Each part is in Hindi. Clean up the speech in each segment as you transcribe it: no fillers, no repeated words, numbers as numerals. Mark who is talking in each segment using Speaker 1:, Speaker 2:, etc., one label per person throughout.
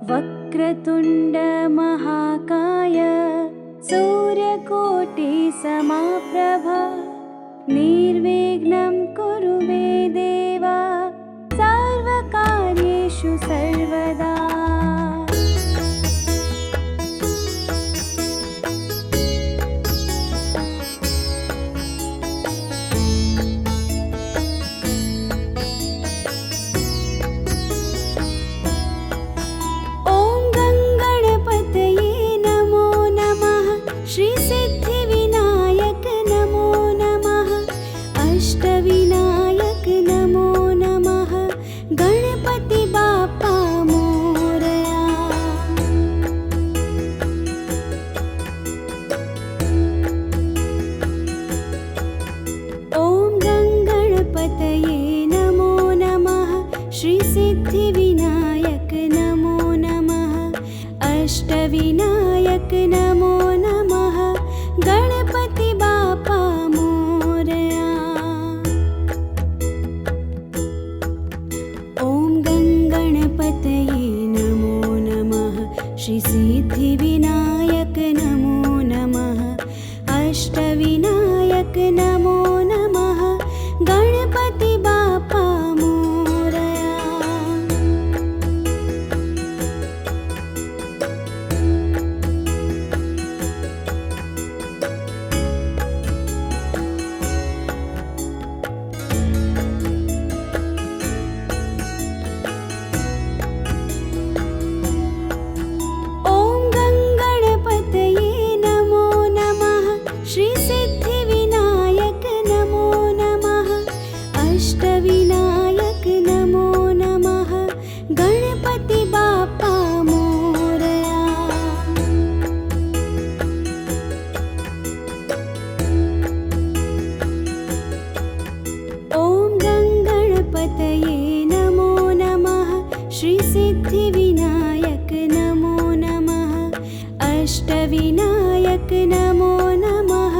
Speaker 1: वक्रतुण्ड महाकाय सूर्यकोटि समाप्रभा निर्विघ्नं कुरु मे देव सर्वकार्येषु सर्वदा।
Speaker 2: अष्टविनायक नमो नमः गणपति बाप्पा मोरया। ॐ गणपतये नमो नमः श्री सिद्धिविनायक नमो नमः अष्टविनायक नमो नमः गणपति बाप्पा मोरया। अष्टविनायक नमो नमः गणपति बाप्पा मोरया। ॐ गणपतये नमो नमः श्री सिद्धिविनायक नमो नमः अष्टविनायक नमो नमः गणपति बाप्पा मोरया। अष्टविनायक नमो नमः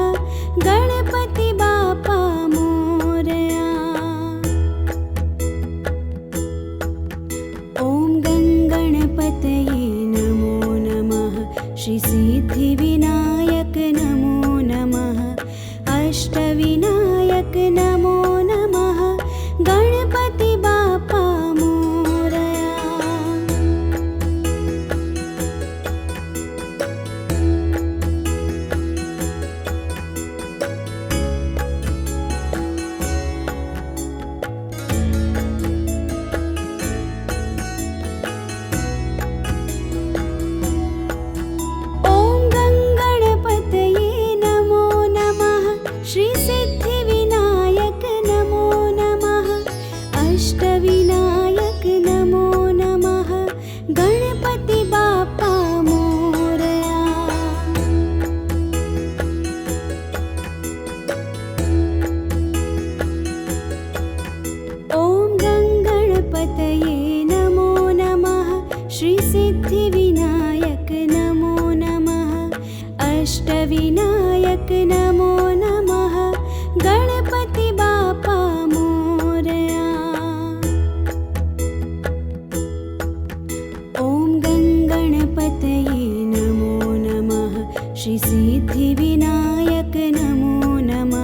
Speaker 2: गणपति बाप्पा मोरया। ॐ गणपतये नमो नमः श्री सिद्धिविनायक नमो नमः अष्टविनायक नमो नमः गणपति बाप्पा मोरया। श्री सिद्धिविनायक नमो नमः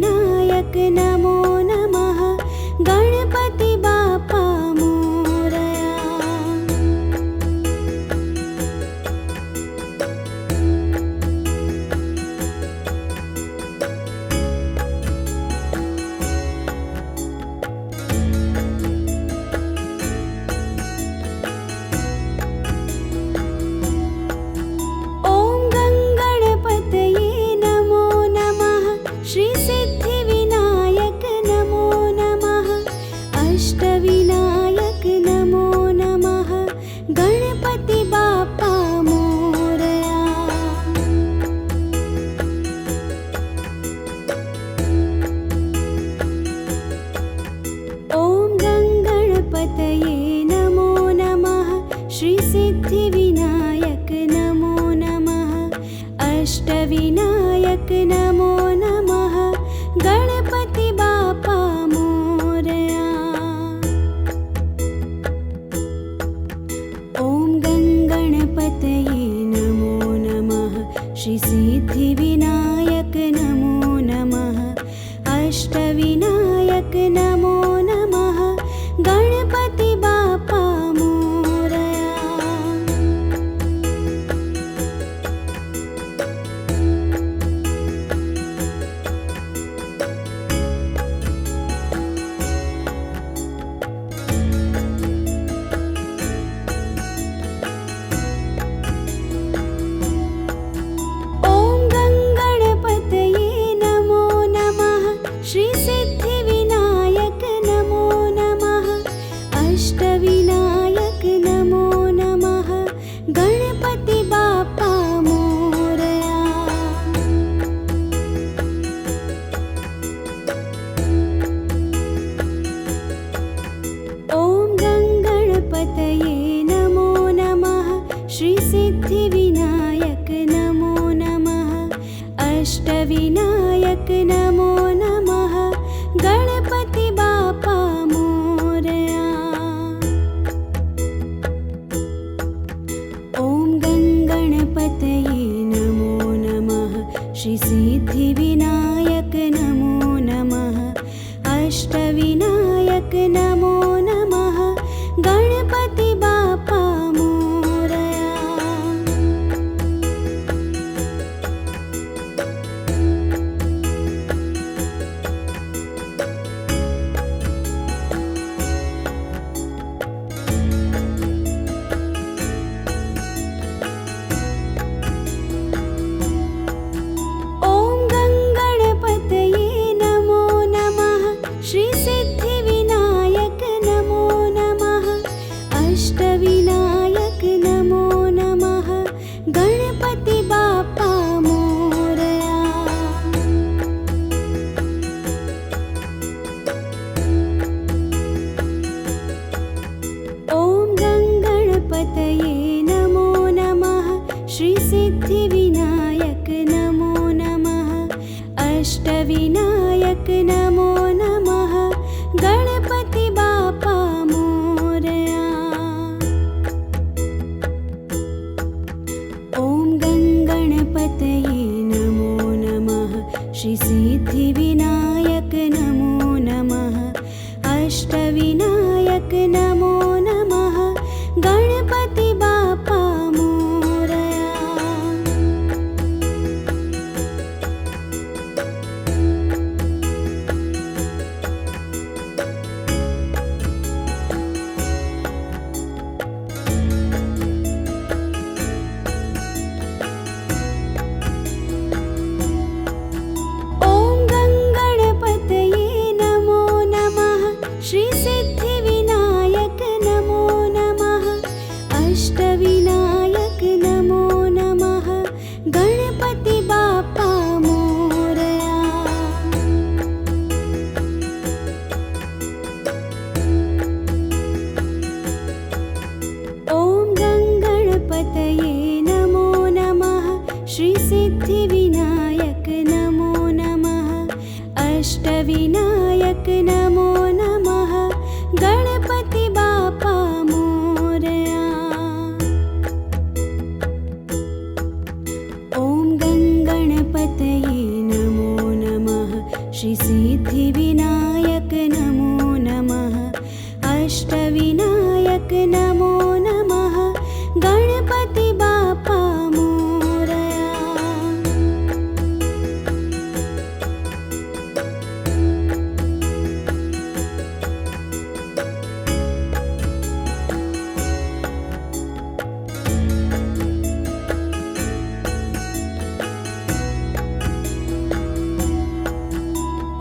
Speaker 2: अष्टविनायक नमो नमः गणपति बाप्पा मोरया। अष्टविनायक नमो नमः गणपति बाप्पा मोरया। ॐ गणपतये नमो नमः श्री सिद्धिविनायक नमो नमः अष्टविनायक नमो नमः गणपति बाप्पा मोरया। श्रीसिद्धिविनायक नमो नमः अष्टविनायक नमो नमः गणपति बाप्पा मोरया। ॐ गङ्गणपतये नमो नमः श्रीसिद्धिविनायक नमो नमः अष्टविनायक नमो नमः गणपति बाप्पा मोरया। ॐ गङ्गणपतये नमो नमः श्रीसिद्धिविनायक नमो नमः अष्टविनायक नमो नमः गणपति बाप्पा मोरया। ॐ गङ्गणपतये नमो नमः श्रीसिद्धिविनायक नमो नमः अष्टविनायक नमो नमः गणपति बाप्पा मोरया। ॐ गङ्गणपतये नमो नमः श्रीसिद्धिविनायक नमो नमः अष्टविनायक नमो नमः गणपति बाप्पा मोरया। ॐ गङ्गणपतये नमो नमः श्रीसिद्धिविनायक नमो नमः अष्टविनायक नमो नमः गणपति बाप्पा मोरया। ॐ गङ्गणपतये नमो नमः श्रीसिद्धिविनायक नमो नमः अष्टविनायक नमो नमः गणपति बाप्पा मोरया। ॐ गङ्गणपतये नमो नमः श्रीसिद्धिविनायक नमो नमः अष्टविनायक नमो नमः गणपति बाप्पा मोरया। ॐ गङ्गणपतये नमो नमः श्रीसिद्धिविनायक नमो नमः अष्टविनायक नमो नमः गणपति बाप्पा मोरया। ॐ गङ्गणपतये नमो नमः श्रीसिद्धिविनायक नमो नमः अष्टविनायक नमो नमः गणपति बाप्पा मोरया।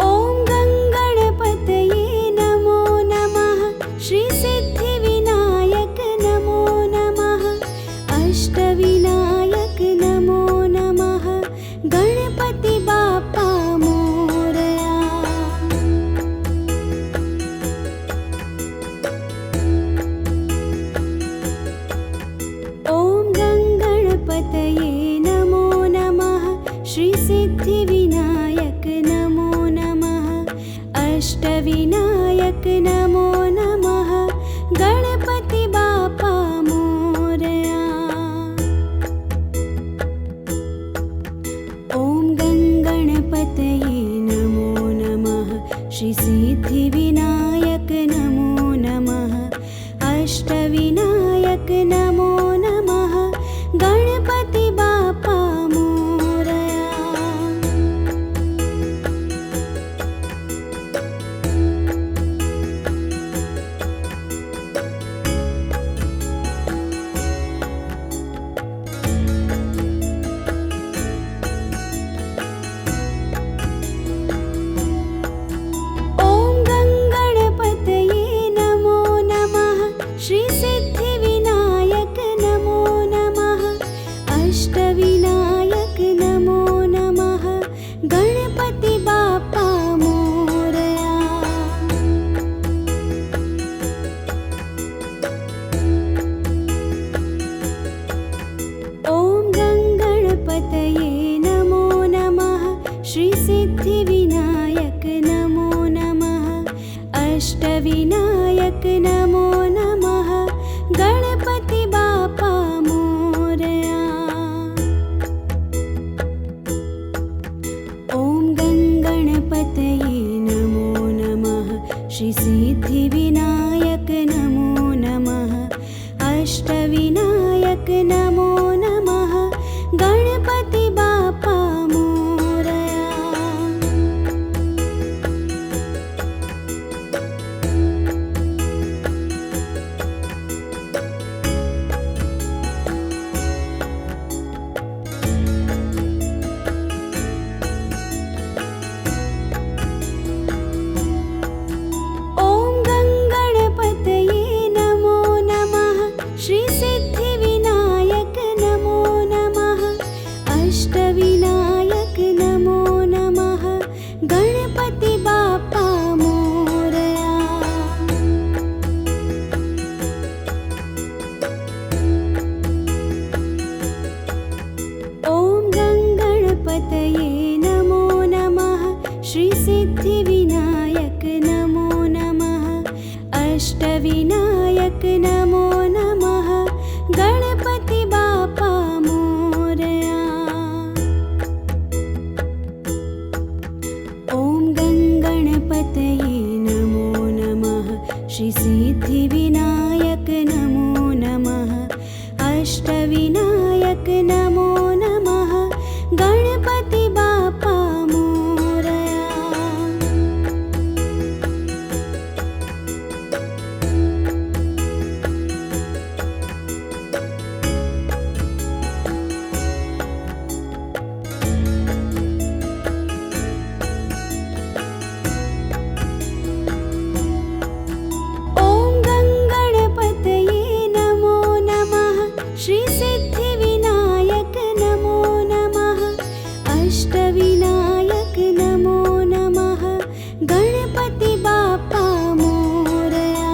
Speaker 2: ॐ गङ्गणपतये नमो नमः श्रीसिद्धिविनायक अष्टविनायक नमो नमः गणपति बाप्पा मोरया। ॐ गणगणपतये नमो नमः श्री सिद्धिविनायक नमो नमः अष्टविनायक नमो नमः गणपति बाप्पा मोरया। अष्टविनायक नमो नमः गणपति बाप्पा मोरया। ॐ गणगणपतये नमो नमः श्री सिद्धिविनायक नमो नमः अष्टविनायक नमो नमः गणपति बाप्पा मोरया। ॐ गणगणपतये नमो नमः श्री सिद्धिविनायक नमो नमः अष्टविनायक नमो नमः गणपति बाप्पा मोरया। अष्टविनायक नमो नमः गणपति बाप्पा मोरया।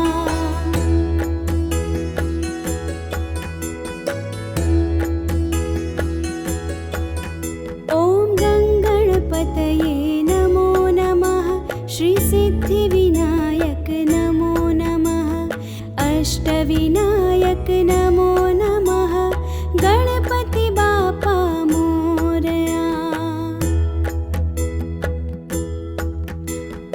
Speaker 2: ॐ गणगणपतये नमो नमः श्री सिद्धिविनायक नमो नमः अष्टविनायक नमो नमः गणपति बाप्पा मोरया।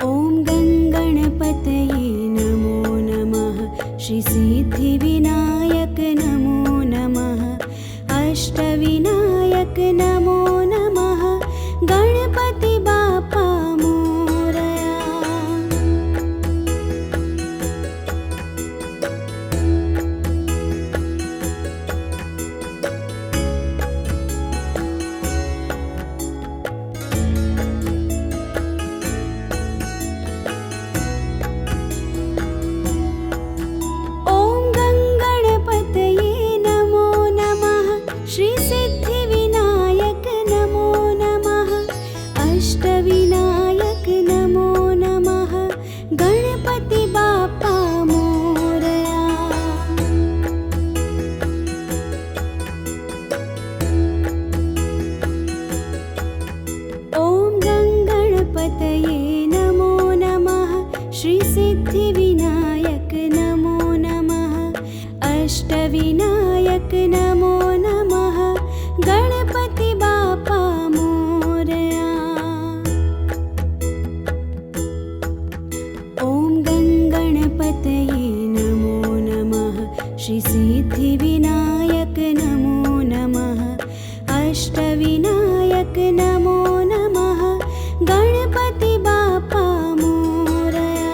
Speaker 2: ॐ गणगणपतये नमो नमः श्री सिद्धिविनायक नमो नमः अष्टविनायक नमो नमः गणपति बाप्पा मोरया। अष्टविनायक नमो नमः गणपति बाप्पा मोरया। ॐ गणगणपतये नमो नमः श्री सिद्धिविनायक नमो नमः अष्टविनायक नमो नमः गणपति बाप्पा मोरया। ॐ गणगणपतये नमो नमः श्री सिद्धिविनायक नमो नमः अष्टविनायक नमो नमः गणपति बाप्पा मोरया।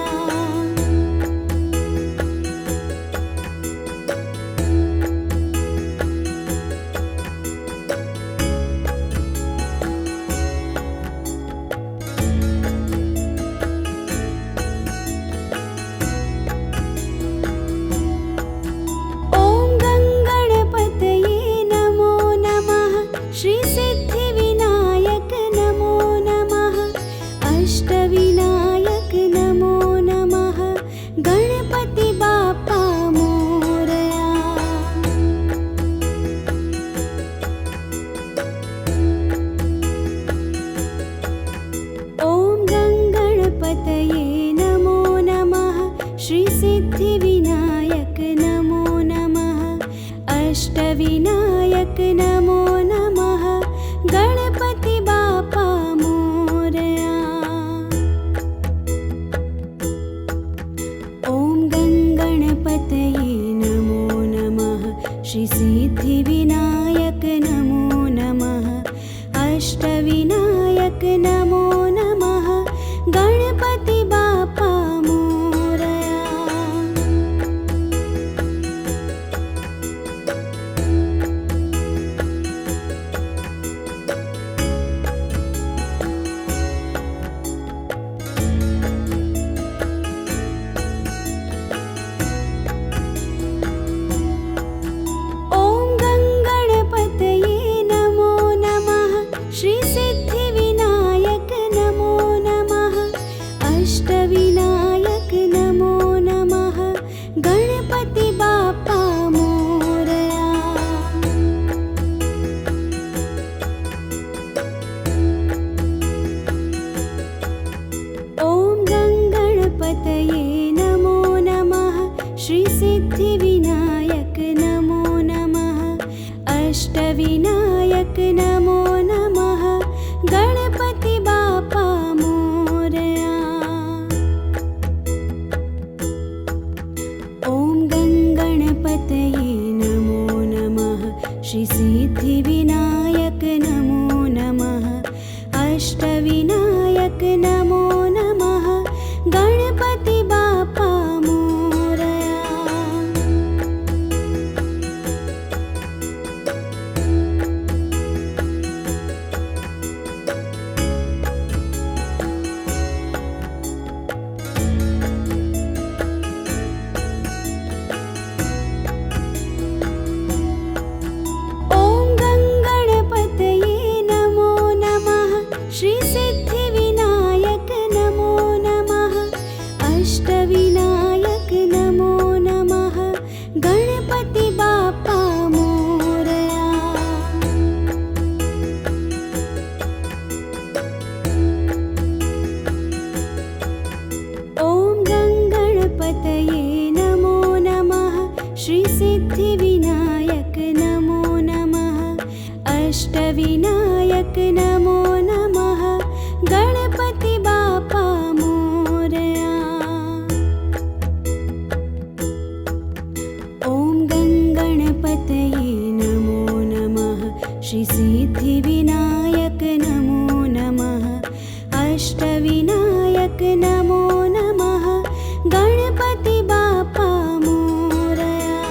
Speaker 2: गणपतये नमो नमः श्रीसिद्धिविनायक नमो नमः अष्टविनायक नमो नमः गणपति बाप्पा मोरया। श्रीसिद्धिविनायक नमो नमः अष्टविनायक नमो नमः गणपति बाप्पा मोरया। ॐ गणपतये नमो नमः श्रीसिद्धिविनायक नमो नमः अष्टविनायक नमो नमः गणपति बाप्पा मोरया। ॐ गणपतये नमो नमः श्रीसिद्धिविनायक नमो नमः अष्टविनायक नमो नमः गणपति बाप्पा मोरया। श्रीसिद्धिविनायक नमो नमः अष्टविनायक नमो नमः गणपति बाप्पा मोरया। ॐ गणपतये नमो नमः श्रीसिद्धिविनायक नमो नमः अष्टविनायक नमो नमः गणपति बाप्पा मोरया। ॐ गणपतये नमो नमः श्रीसिद्धिविनायक नमो नमः अष्टविनायक नमो नमः गणपति बाप्पा मोरया।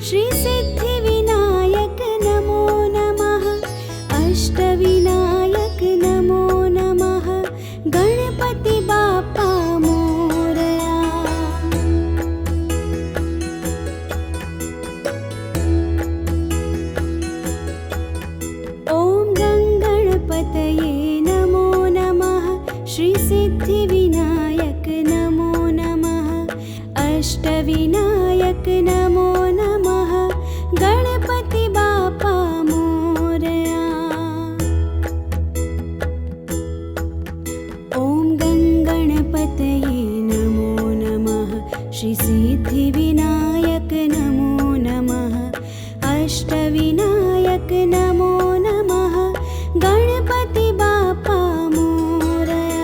Speaker 2: श्रीसिद्धिविनायक नमो नमः अष्टविनायक नमो नमः गणपति बाप्पा मोरया। ॐ गणपतये नमो नमः श्रीसिद्धिविनायक नमो नमः अष्टविनायक नमो नमः गणपति बाप्पा मोरया। ॐ गणपतये नमो नमः श्रीसिद्धिविनायक नमो नमः अष्टविनायक नमो नमः गणपति बाप्पा मोरया।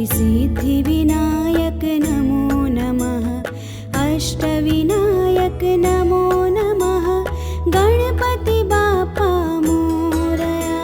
Speaker 2: श्रीसिद्धिविनायक नमो नमः अष्टविनायक नमो नमः गणपति बाप्पा मोरया।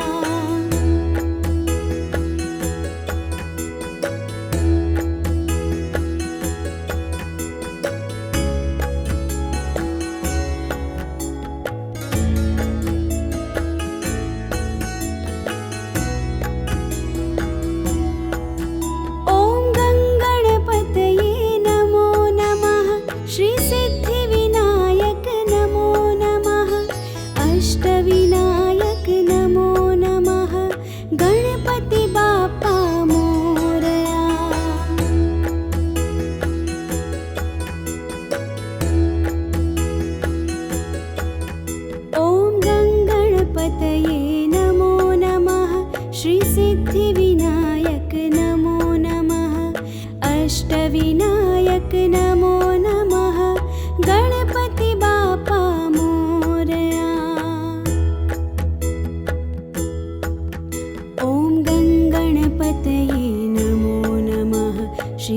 Speaker 2: सिद्धिविनायक नमो नमः अष्टविनायक नमो नमः गणपति बाप्पा मोरया। ॐ गङ्गणपतये नमो नमः श्री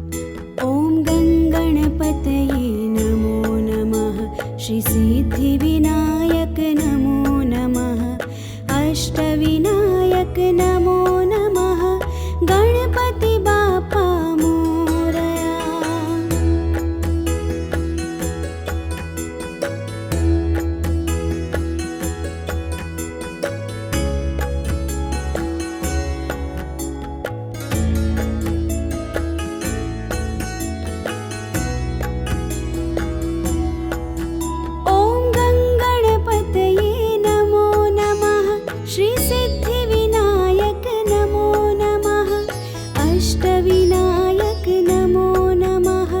Speaker 2: ॐ गङ्गणपतये नमो नमः श्रीसिद्धिविनायक नमो नमः अष्टविनायक नमो नमः गणपति बाप्पा मोरया। ॐ गङ्गणपतये नमो नमः श्रीसिद्धिविनायक नमो नमः अष्टविनायक नमो नमः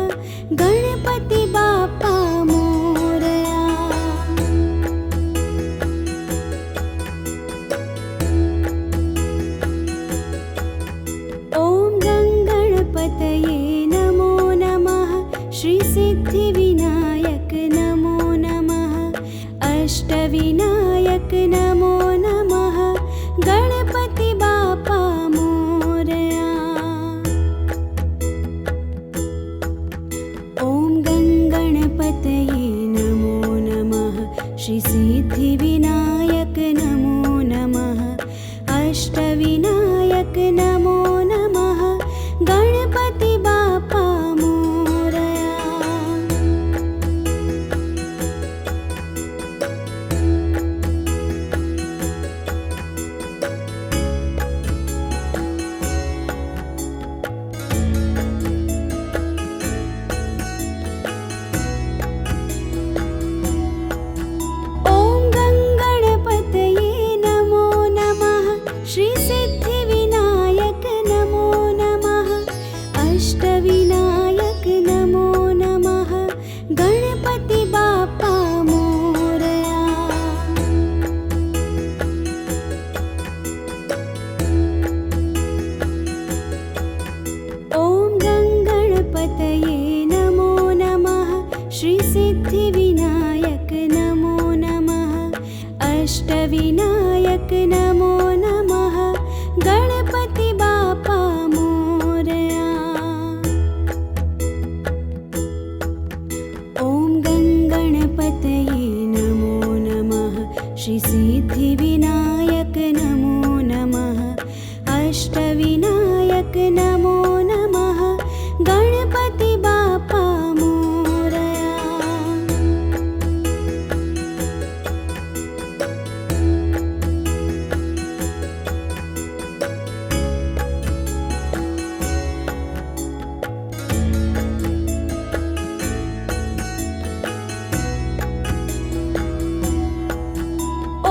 Speaker 2: गणपति बाप्पा मोरया। ॐ गङ्गणपतये नमो नमः श्रीसिद्धिविनायक नमो नमः अष्टविनायक नमो नमः गणपति बाप्पा मोरया। ॐ गङ्गणपतये नमो नमः श्रीसिद्धिविनायक नमो नमः अष्टविनायक नमो नमः गणपति बाप्पा मोरया। ॐ गङ्गणपतये नमो नमः श्रीसिद्धिविनायक नमो नमः अष्टविनायक नमो नमः गणपति बाप्पा मोरया। ॐ गङ्गणपतये नमो नमः श्रीसिद्धिविनायक नमो नमः अष्टविनायक नमो नमः गणपति बाप्पा मोरया। ॐ गङ्गणपतये नमो नमः श्रीसिद्धिविनायक नमो नमः अष्टविनायक नमो नमः गणपति बाप्पा मोरया।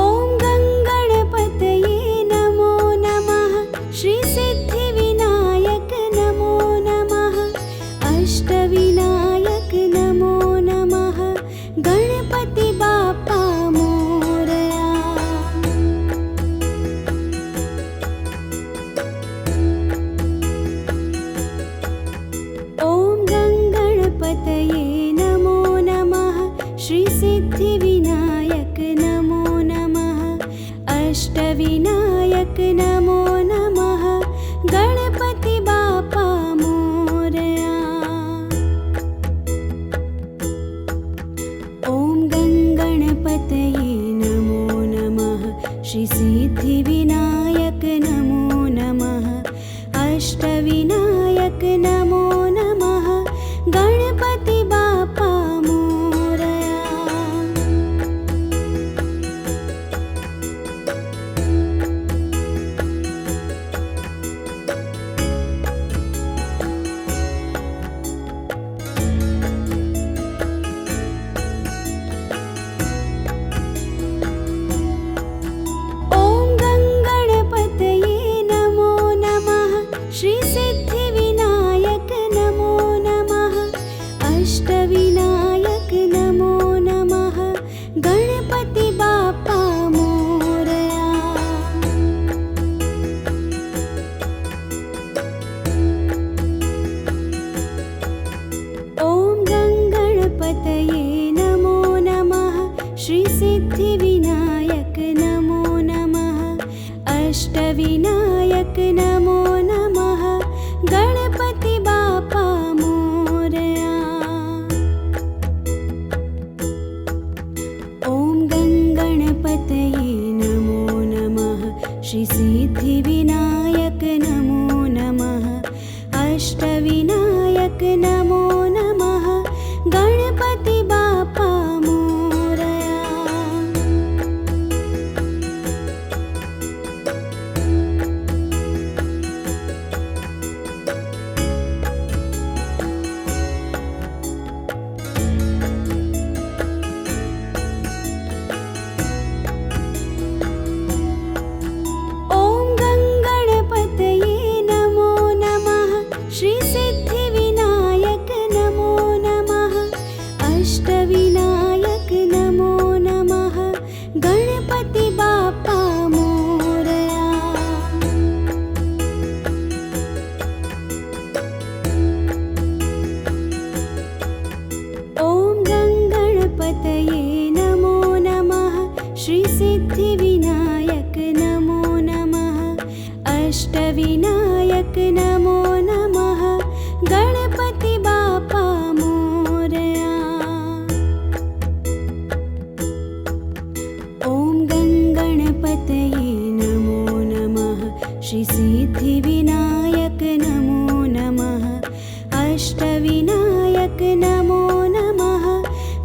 Speaker 2: अष्टविनायक नमो नमः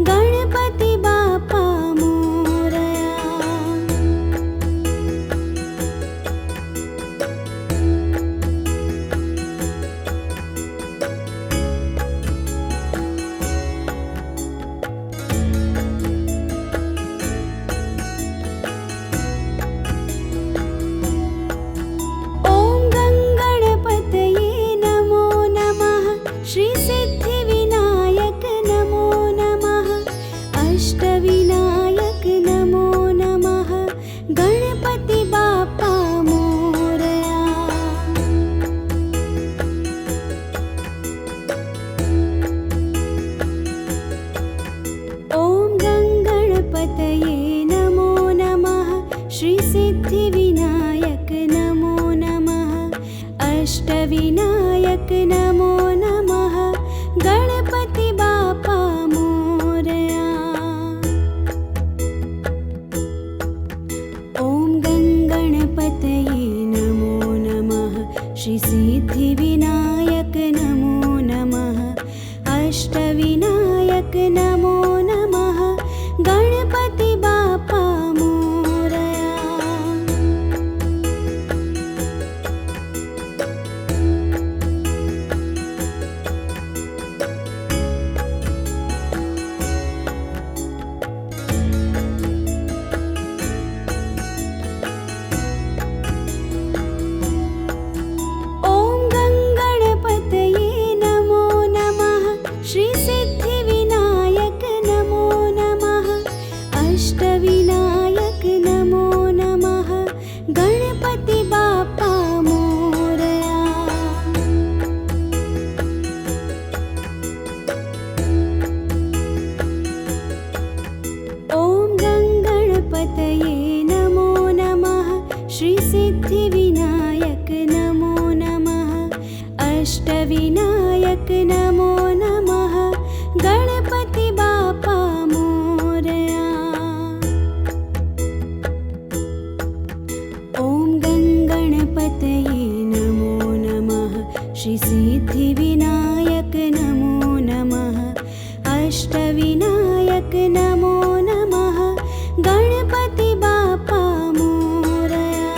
Speaker 2: गणपति बाप्पा मोरया। अष्टविनायक नमो नमः गणपति बाप्पा मोरया। ॐ गणगणपतये नमो नमः श्री सिद्धिविनायक नमो नमः अष्टविनायक नमो नमः गणपति बाप्पा मोरया। अष्टविनायक नमो नमः गणपति बाप्पा मोरया। ॐ गणगणपतये नमो नमः श्री सिद्धिविनायक नमो नमः अष्टविनायक नमो नमः गणपति बाप्पा मोरया। नमो नमः श्री सिद्धिविनायक नमो नमः अष्टविनायक नमो नमः गणपति बाप्पा मोरया। अष्टविनायक नमो नमः गणपति बाप्पा मोरया।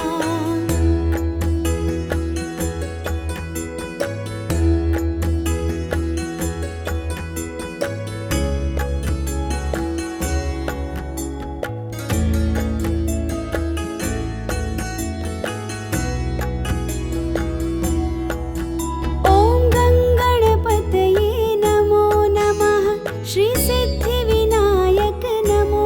Speaker 2: ॐ गणगणपतये नमो नमः श्री सिद्धिविनायक नमो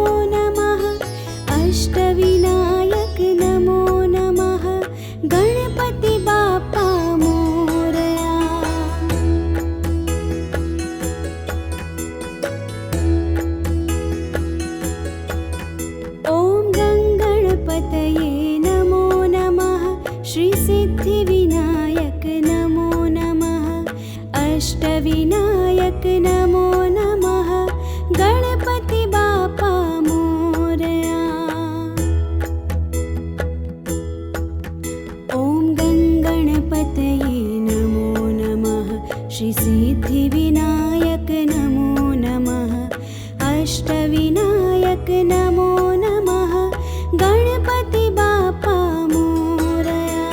Speaker 2: नमः अष्टविनायक नमो नमः गणपति बाप्पा मोरया। नमो नमः श्री सिद्धिविनायक नमो नमः अष्टविनायक नमो नमः गणपति बाप्पा मोरया।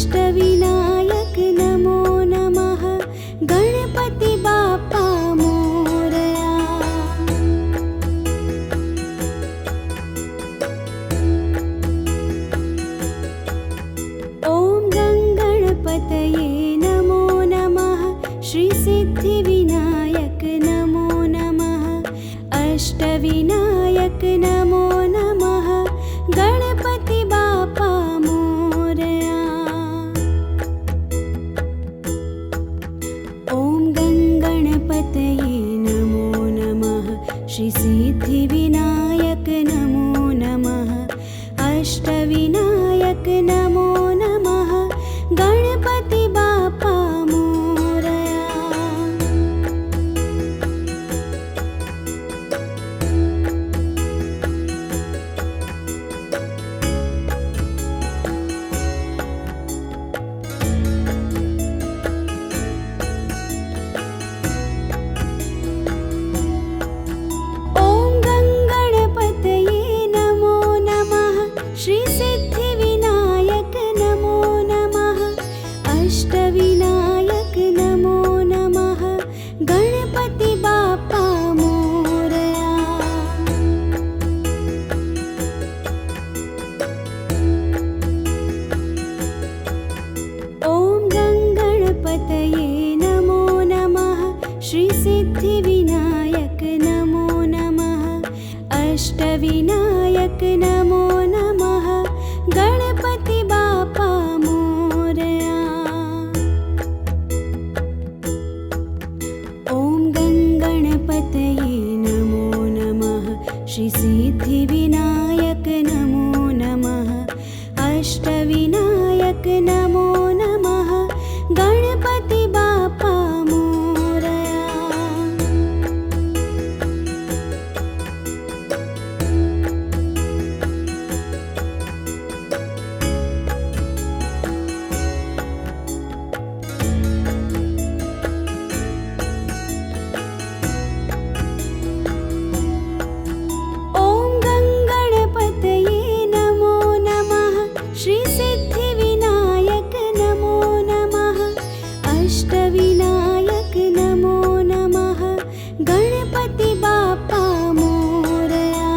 Speaker 2: अष्टविनायक नमो नमः गणपति बाप्पा मोरया। ॐ गणगणपतये नमो नमः श्री सिद्धिविनायक नमो नमः अष्टविनायक नमो नमः गणपति बाप्पा मोरया। ॐ गणगणपतये नमो नमः श्री सिद्धिविनायक नमो नमः अष्टविनायक नमो नमः गणपति बाप्पा मोरया। सिद्धिविनायक नमो नमः अष्टविनायक नमो नमः गणपति बाप्पा मोरया। ॐ गणगणपतये नमो नमः श्री सिद्धिविनायक नमो नमः अष्टविनायक नमो नमः गणपति बाप्पा अष्टविनायक नमो नमः गणपति बाप्पा मोरया।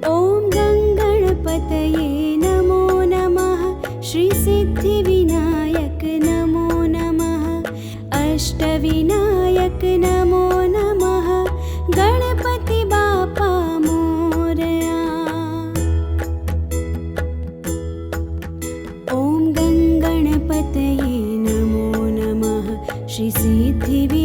Speaker 2: ॐ गणगणपतये नमो नमः श्री सिद्धिविनायक नमो नमः अष्टविनायक नमो नमः गणपति बाप्पा मोरया। ॐ गणगणपतये नमो नमः श्री सिद्धिविनायक